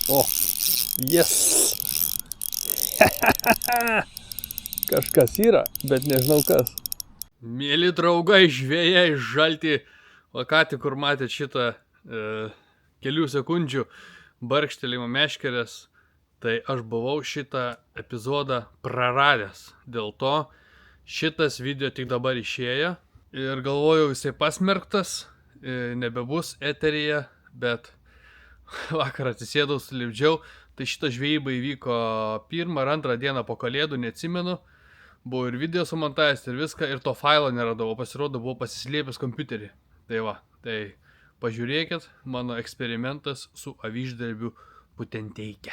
O, yes. Kažkas yra, bet nežinau kas. Mėly draugai, žvejai, žalti. O ką tik kur matėt šitą kelių sekundžių barkštelėjimą meškerės, tai aš buvau šitą epizodą praradęs. Dėl to šitas video tik dabar išėjo ir galvojau jisai pasmerktas, nebebus eteryje, bet vakar atsisėdau, sulipdžiau. Tai šita žvejyba įvyko 1 ar 2 dieną po kalėdų, neatsimenu. Buvau ir video sumontavęs ir viską, ir to failo neradau, pasirodo buvau pasislėpęs kompiuterį. Tai va, tai pažiūrėkit mano eksperimentas su aviždarbių putenteike.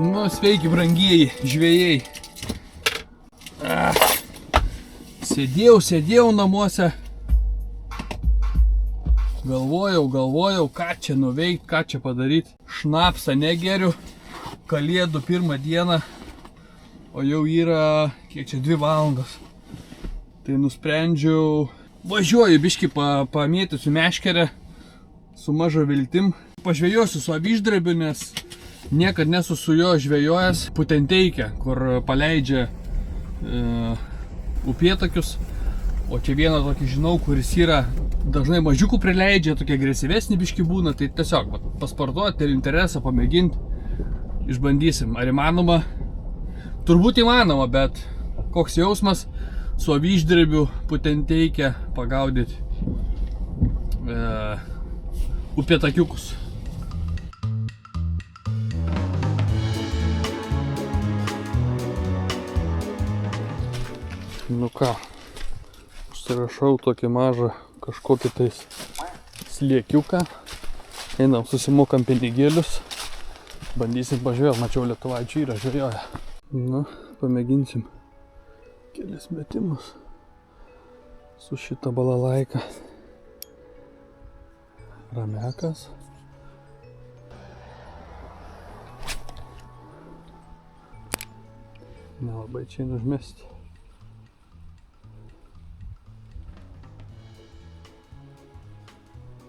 Nu, sveiki, brangieji žvejai. Sėdėjau namuose. Galvojau, ką čia nuveikti, ką čia padaryti. Šnapsą negeriu. Kalėdų 1 dieną. O jau yra, kiek čia, 2 valandos. Tai nusprendžiau, važiuoju biškį pamėtysiu meškerę su maža viltim. Pažvejosiu su aviždrabiu, nes niekad nesu su jo žvejojęs putenteikę, kur paleidžia upėtakius. O čia vieną tokį žinau, kuris yra dažnai mažiukų prileidžia, tokie agresyvesni biški būna. Tai tiesiog pasportuoti ir interesą pamėginti. Išbandysim. Ar įmanoma? Turbūt įmanoma, bet koks jausmas su aviždrabiu putenteikę pagaudyti upėtakiukus. Nu ką, užsirašau tokį mažą kažkokį tais sliekiuką. Einam, susimokam pinigėlius. Bandysim pažvejoti, mačiau lietuvaičių yra žvejoja. Nu, pamėginsim kelis metimus su šita balalaika. Ramekas. Nelabai čia užmesti.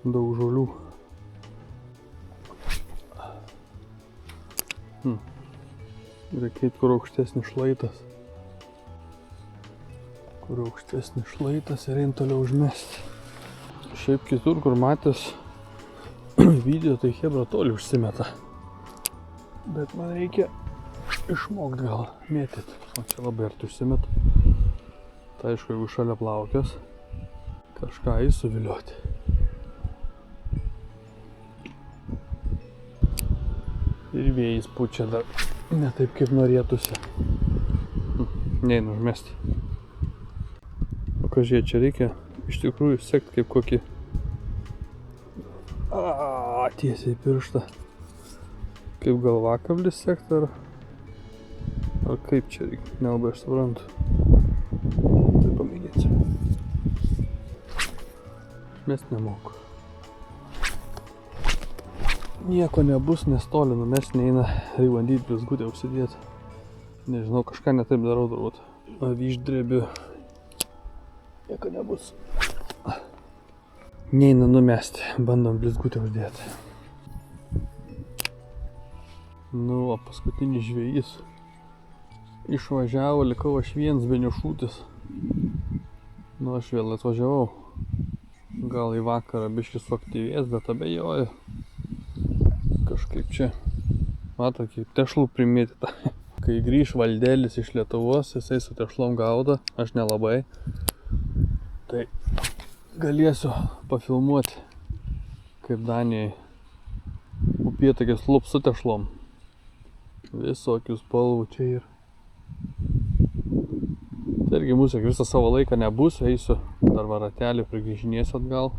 Daug žolių. Reikėtų kur aukštesnis šlaitas. Ir eint toliau užmesti. Šiaip kitur, kur matęs video, tai hebra toli užsimeta. Bet man reikia išmokti gal mėtyti. O čia labai arti užsimeta. Tai aišku, jeigu šalia plaukės, kažką įsuvilioti. Ir vėjas pučia dar ne taip, kaip norėtųsi. Neinu užmesti. O ką žiūrėt, čia reikia iš tikrųjų sekti kaip kokį tiesiai pirštą. Kaip galvakablis sekti ar kaip čia reikia, nelabai aš suprantu. Tai pamėginsiu. Mest nemoku. Nieko nebus, nes toli numest neina, reikia bandyti blizgutę užsidėti. Nežinau, kažką netaip darau turbūt. Aviždrabiu. Nieko nebus. Neina numesti, bandom blizgutę uždėti. Nu, o paskutinis žvejys. Išvažiavo, likau aš vienas beniušūtis. Nu, aš vėl atvažiavau. Gal į vakarą biškį suaktyvės, bet abejoju. Kažkaip čia, mato, kaip tešlų primėtyta. Kai grįž Valdelis iš Lietuvos, jisai su tešlom gaudo, aš nelabai. Tai galėsiu pafilmuoti, kaip Danijai upėtakės lupsu tešlom. Visokių spalvų čia ir. Tai irgi mūsų visą savo laiką nebūsiu, eisiu dar varatelį, prigrįžinėsiu atgal.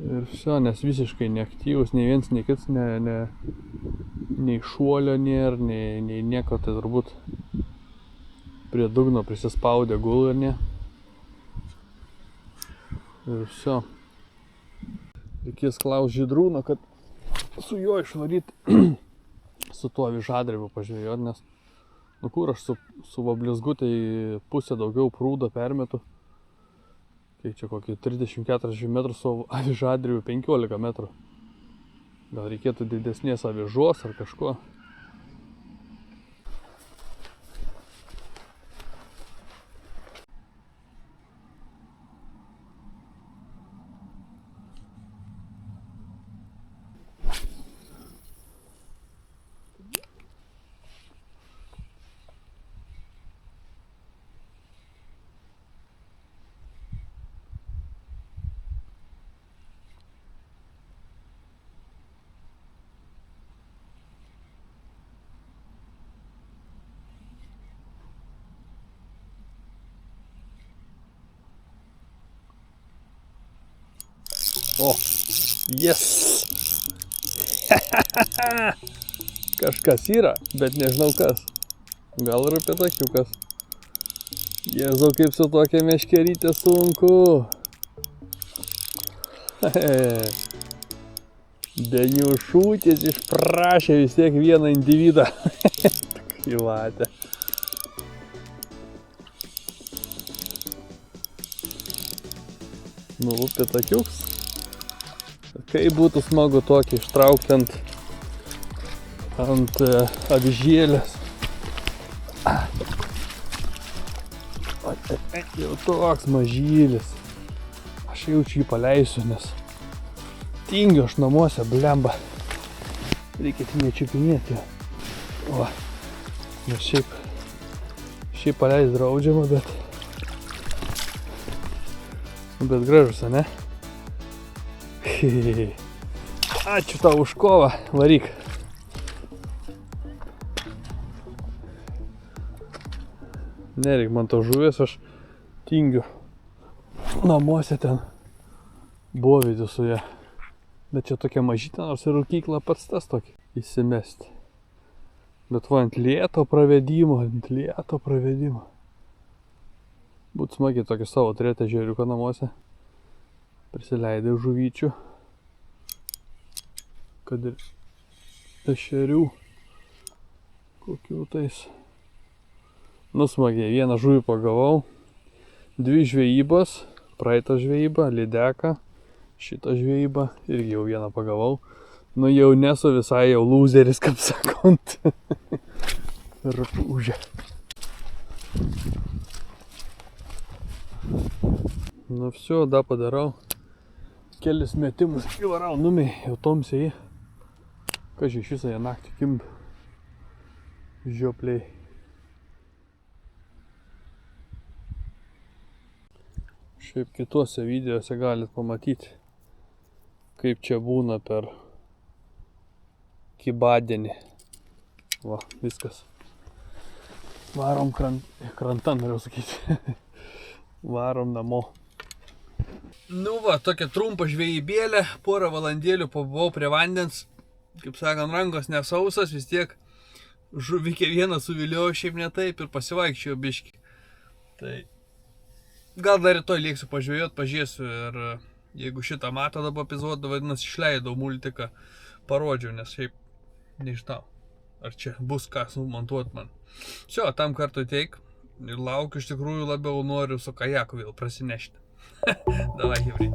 Ir viso, nes visiškai neaktyvus, nei viens, nei kits, nei šuolio nėra, nei nieko, tai turbūt prie dugno prisispaudė gulė. Ir viso. Reikės klaust Žydrūno, kad su juo išvaryti su tuo avižadrebiu pažvejot, nes nu kur aš su vablizgu tai pusę daugiau prūdo permetu. Tai čia kokį 30-40 metrų, su avižadrebiu 15 metrų. Gal reikėtų didesnės avižos ar kažko. O, yes! Kažkas yra, bet nežinau kas. Gal ir upėtakiukas. Jėzau, kaip su tokia meškerytė sunku. Deniušutės išprašė vis tiek vieną individą. Kyvatė. Nu, upėtakiuks. Kaip būtų smagu tokį ištraukti ant avižėlės. Jau toks mažylis. Aš jaučiu jį paleisiu, nes tingiu aš namuose, blemba. Reikia tik nečiupinėti. O, nes šiaip paleis draudžiama, bet gražus, ne? Ačiū tau už kovą, varyk. Nereik man to žuvės, aš tingiu namuose ten bovyti su ja. Bet čia tokia mažytė, nors ir rūkykla pats tas tokį įsimesti. Bet va, ant lėto pravedimo. Būtų smagiai tokį savo turėti ežeriuką namuose. Prisileidai žuvyčių. Kad ir ešerių. Kokių tais. Nu smagiai, vieną žuvį pagavau. 2 žvejybos. Praeitą žvejybą, lydeką. Šitą žvejybą. Irgi jau vieną pagavau. Nu jau nesu visai jau lūzeris, kaip sakant. Rupūžė. Nu все, da padarau. Kelis metimus įvarau, numei, jau tomsiai. Kažkai iš visą ją naktį kimb. Žiopliai. Šiaip kituose videose galit pamatyti, kaip čia būna per kibadienį. Va, viskas. Varom krantan, noriu sakyti. Varom namo. Nu va, tokia trumpa žvejybėlė, porą valandėlių pabuvau prie vandens. Kaip sakant, rankos nesausas, vis tiek žuvikė vieną suviliau, šiaip ne taip, ir pasivaikščiojo biškį. Tai gal dar rytoj lėksiu pažvejot, pažiūrėsiu, ir jeigu šitą mato dabar epizodą, vadinasi, išleidau multiką, parodžiau, nes šiaip nežinau, ar čia bus ką sumontuot man. Šio, tam kartui teik, ir laukiu, iš tikrųjų labiau noriu su kajaku vėl prasinešti. Davai, hebrai.